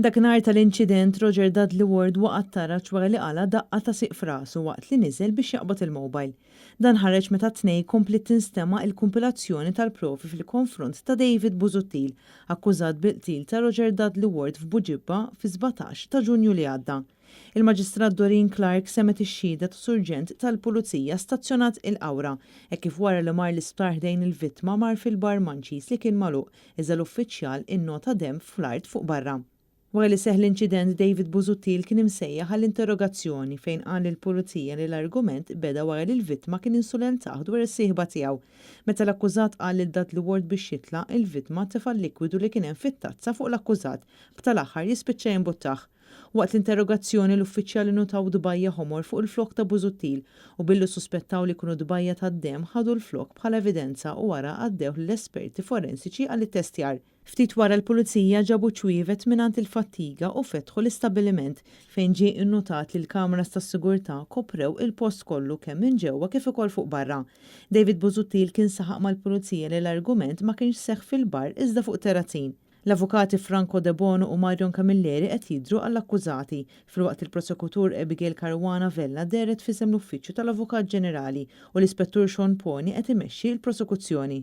Dakinhar tal-inċident Roger Dudley Ward waqgħet taraġġ wara li qala daqqa ta' siq f'rasu waqt li niżel biex jaqbad il-mowbajl. Dan ħareġ meta tnejn komplet tinstema' il-kumpilazzjoni tal-provi fil-konfront ta' David Busuttil, akkużat bil-qtil ta' Roger Dudley Ward f'Buġibba fi 17 ta' Ġunju li għadda. Il-Maġistrat Doreen Clark semet ix-xhieda ta' surġent tal-Pulizija stazzjonat il-Qawra, hekk kif wara li mar l-isptar ħdejn il-vittma mar fil-bar Manċis li kien magħluq iżda l-uffiċjal innota demm fl-art fuq barra. Wara li seħħ l-inċident David Busuttil kien imsejjaħ għall-interrogazzjoni fejn qal il-pulizija li l-argument beda wara li l-vittma kien insulentaħ dwar is-sieħba tiegħu. Meta l-akkużat qal lil Dudley Ward biex jitlaq, il-vittma tefa' l-likwidu li kien hemm fit-tazza fuq l-akkużat b'tal-aħħar jispiċċa jinbuttaħ. Waqt l-interrogazzjoni l-uffiċjali notaw dubajja ħomor fuq il-flok ta' Busuttil u billi suspettaw li kienu dubajja tad-demm ħadu l-flok bħala evidenza u wara għaddew l-esperti forensiċi għall-ittestjar. Ftit wara l-pulizija ġabu ċwievet mingħand il-fattiga u fetħu l-istabbiliment fejn ġie innotat li l-kameras tas-sigurtà koprew il-post kollu kemm minn ġewwa kif ukoll fuq barra. David Busuttil kien saħaq mal-pulizija li l-argument ma kienx seħħ fil-bar iżda fuq terrazzin. L-avukati Franco De Bono u Marion Camilleri qed jidhru għall-akkużati filwaqt il-prosekutur Abigail Caruana Vella deret f'isem l-uffiċċju tal-Avukat Ġenerali u l-Ispettur Sean Pony qed imexxi l-prosekuzzjoni.